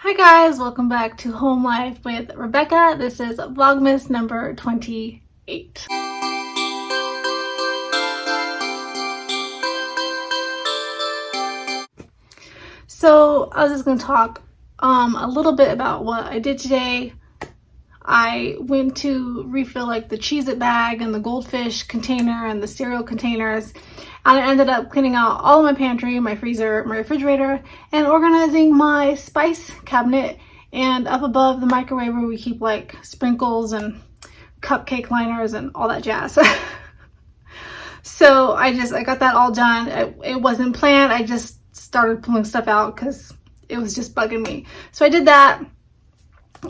Hi guys, welcome back to Home Life with Rebecca. This is Vlogmas number 28. So I was just going to talk a little bit about what I did today. I went to refill like the Cheez-It bag and the goldfish container and the cereal containers, and I ended up cleaning out all of my pantry, my freezer, my refrigerator, and organizing my spice cabinet and up above the microwave where we keep like sprinkles and cupcake liners and all that jazz. So I got that all done. It wasn't planned. I just started pulling stuff out because it was just bugging me. So I did that.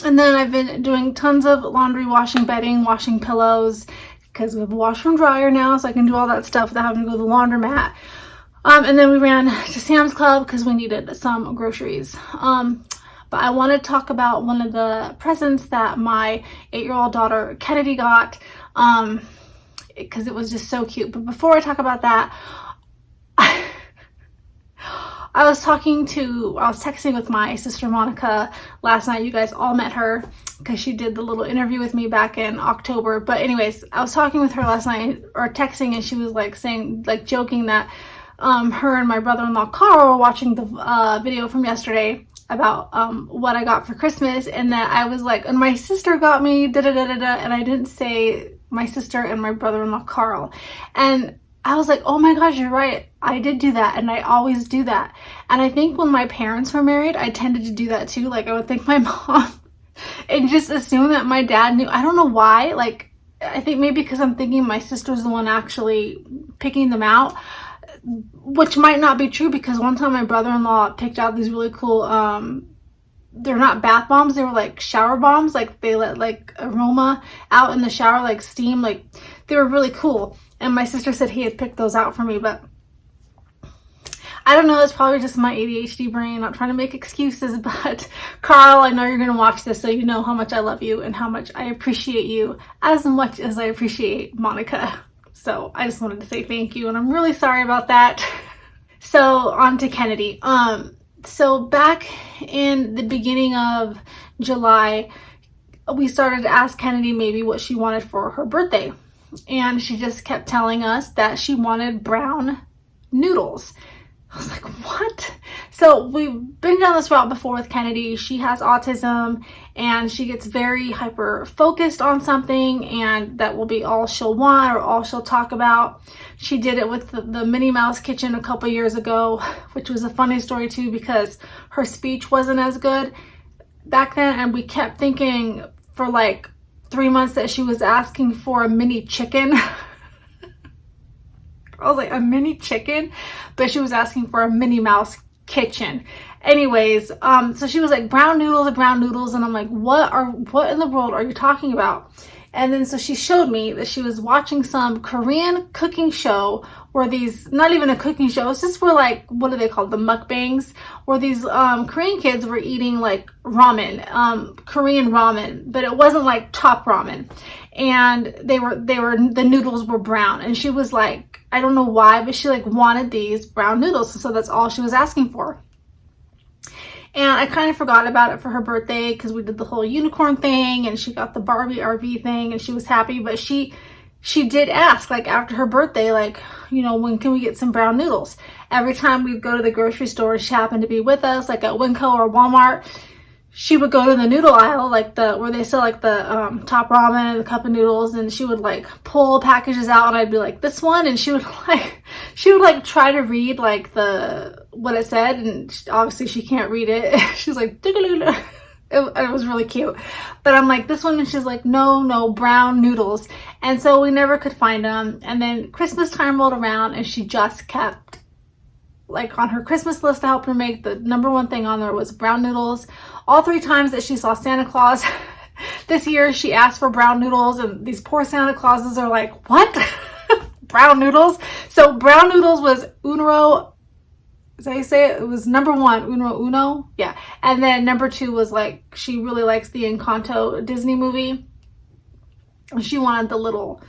And then I've been doing tons of laundry, washing bedding, washing pillows, because we have a washer and dryer now, so I can do all that stuff without having to go to the laundromat. And then we ran to Sam's Club because we needed some groceries. But I want to talk about one of the presents that my 8-year-old daughter Kennedy got, because it was just so cute. But before I talk about that, I was texting with my sister Monica last night. You guys all met her because she did the little interview with me back in October. But anyways, I was talking with her last night, or texting, and she was like saying, like joking that her and my brother-in-law Carl were watching the video from yesterday about what I got for Christmas, and that I was like, and my sister got me da-da-da-da-da, and I didn't say my sister and my brother-in-law Carl. And I was like, oh my gosh, you're right. I did do that, and I always do that. And I think when my parents were married, I tended to do that too. Like, I would think my mom and just assume that my dad knew. I don't know why. Like, I think maybe because I'm thinking my sister's the one actually picking them out, which might not be true, because one time my brother-in-law picked out these really cool, they're not bath bombs, they were like shower bombs. Like, they let like aroma out in the shower, like steam. Like, they were really cool. And my sister said he had picked those out for me, but I don't know, it's probably just my ADHD brain, not trying to make excuses. But Carl, I know you're going to watch this, so you know how much I love you and how much I appreciate you as much as I appreciate Monica. So I just wanted to say thank you, and I'm really sorry about that. So on to Kennedy. So back in the beginning of July, we started to ask Kennedy maybe what she wanted for her birthday. And she just kept telling us that she wanted brown noodles. I was like, what? So we've been down this route before with Kennedy. She has autism, and she gets very hyper focused on something, and that will be all she'll want or all she'll talk about. She did it with the Minnie Mouse kitchen a couple years ago, which was a funny story too, because her speech wasn't as good back then, and we kept thinking for like 3 months that she was asking for a mini chicken. I was like, a mini chicken? But she was asking for a Minnie Mouse kitchen. Anyways, so she was like, brown noodles, and I'm like, what in the world are you talking about? And then so she showed me that she was watching some Korean cooking show where these, not even a cooking show, it's just where, like, what are they called? The mukbangs, where these Korean kids were eating like ramen, Korean ramen, but it wasn't like top ramen. And the noodles were brown. And she was like, I don't know why, but she like wanted these brown noodles. So that's all she was asking for. And I kind of forgot about it for her birthday because we did the whole unicorn thing, and she got the Barbie RV thing, and she was happy. But she did ask, like, after her birthday, like, you know, when can we get some brown noodles? Every time we'd go to the grocery store, she happened to be with us, like at Winco or Walmart, she would go to the noodle aisle, like where they sell like the top ramen and the cup of noodles, and she would like pull packages out, and I'd be like, this one, and she would like try to read like what it said, and obviously she can't read it. She's like, it was really cute. But I'm like, this one, and she's like, no, brown noodles. And so we never could find them. And then Christmas time rolled around, and she just kept, like, on her Christmas list to help her make, the number one thing on there was brown noodles. All 3 times that she saw Santa Claus this year, she asked for brown noodles, and these poor Santa Clauses are like, what? Brown noodles? So brown noodles was uno, is that how you say it? It was number 1, uno? Yeah. And then number 2 was, like, she really likes the Encanto Disney movie. She wanted the little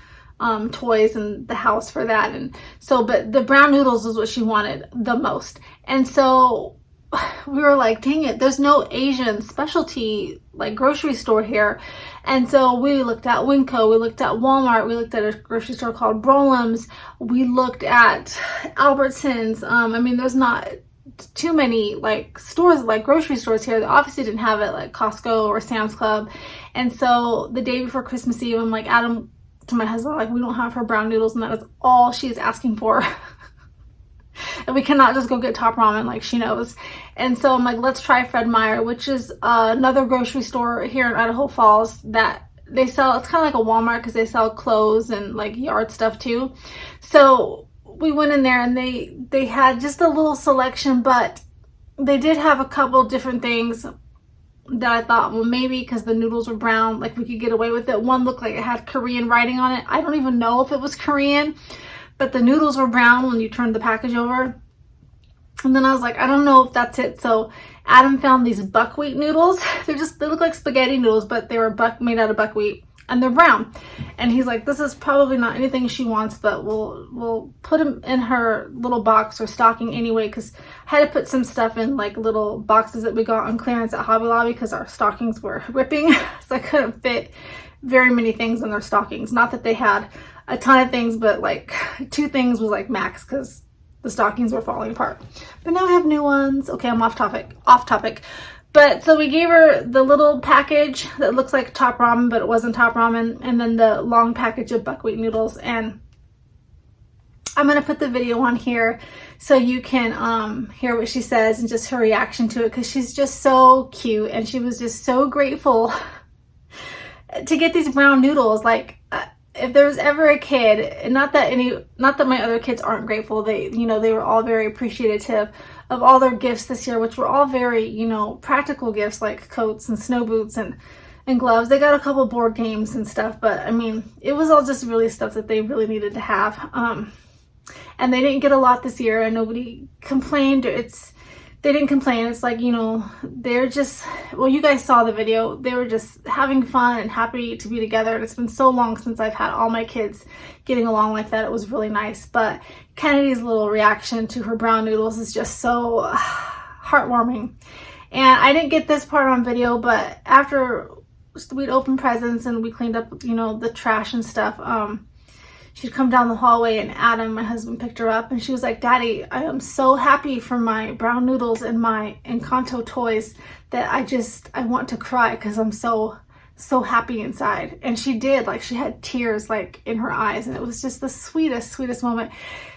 toys and the house for that. And so, but the brown noodles is what she wanted the most. And so we were like, dang it, there's no Asian specialty like grocery store here. And so we looked at Winco, we looked at Walmart, we looked at a grocery store called Brolam's, we looked at Albertsons. I mean, there's not too many like stores, like grocery stores here. They obviously didn't have it like Costco or Sam's Club. And so the day before Christmas Eve, I'm like, Adam, to my husband, like, we don't have her brown noodles, and that is all she's asking for. And we cannot just go get Top Ramen, like she knows. And so I'm like, let's try Fred Meyer, which is another grocery store here in Idaho Falls that they sell. It's kind of like a Walmart because they sell clothes and like yard stuff too. So we went in there and they had just a little selection, but they did have a couple different things that I thought, well, maybe because the noodles were brown, like we could get away with it. One looked like it had Korean writing on it. I don't even know if it was Korean, but the noodles were brown when you turned the package over. And then I was like, I don't know if that's it. So Adam found these buckwheat noodles. They look like spaghetti noodles, but they were made out of buckwheat, and they're brown. And he's like, this is probably not anything she wants, but we'll put them in her little box or stocking anyway, because I had to put some stuff in like little boxes that we got on clearance at Hobby Lobby because our stockings were ripping. So I couldn't fit very many things in their stockings. Not that they had a ton of things, but like 2 things was like max because the stockings were falling apart. But now I have new ones. Okay, I'm off topic. But so we gave her the little package that looks like Top Ramen, but it wasn't Top Ramen, and then the long package of buckwheat noodles. And I'm gonna put the video on here so you can hear what she says and just her reaction to it, because she's just so cute and she was just so grateful to get these brown noodles. Like, if there was ever a kid, and not that my other kids aren't grateful, they were all very appreciative of all their gifts this year, which were all very, practical gifts like coats and snow boots and gloves. They got a couple board games and stuff, but I mean, it was all just really stuff that they really needed to have. And they didn't get a lot this year, and nobody complained. They didn't complain. It's like, they're just, well, you guys saw the video. They were just having fun and happy to be together. And it's been so long since I've had all my kids getting along like that. It was really nice. But Kennedy's little reaction to her brown noodles is just so heartwarming. And I didn't get this part on video, but after we'd opened presents and we cleaned up, the trash and stuff, she'd come down the hallway, and Adam, my husband, picked her up, and she was like, Daddy, I am so happy for my brown noodles and my Encanto toys that I want to cry because I'm so happy inside. And she did. Like, she had tears like in her eyes, and it was just the sweetest moment.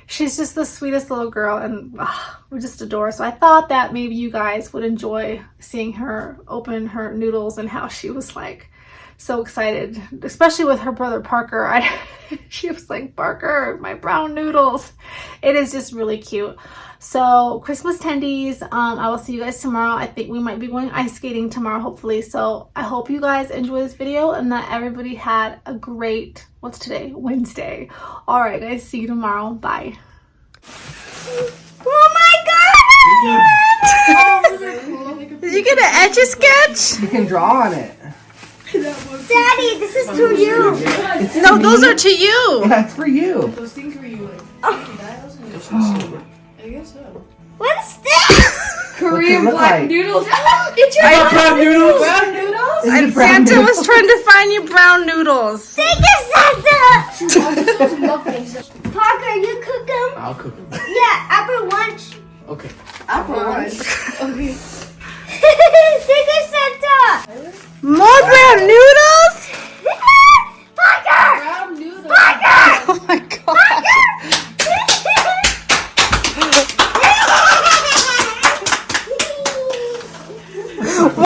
She's just the sweetest little girl, and we just adore her. So I thought that maybe you guys would enjoy seeing her open her noodles and how she was like so excited, especially with her brother Parker. She was like, Parker, my brown noodles. It is just really cute. So Christmas tendies, I will see you guys tomorrow. I think we might be going ice skating tomorrow, hopefully. So I hope you guys enjoy this video and that everybody had a great, what's today? Wednesday. All right, guys, see you tomorrow. Bye. Oh my God! Did you get an Etch-a-Sketch? You can draw on it. Daddy, this is to you. No, those are to you. Yeah, it's for you. Those things were you like I guess so. What's this? Korean look black like? noodles. It's your Brown noodles. Brown noodles? And Santa was trying to find you brown noodles. Thank you, Santa. Parker, you cook them? I'll cook them. Yeah, after lunch. Okay. After lunch. Okay. Thank you, Santa. More brown noodles? Parker! Brown noodles. Parker! Oh my God. Parker!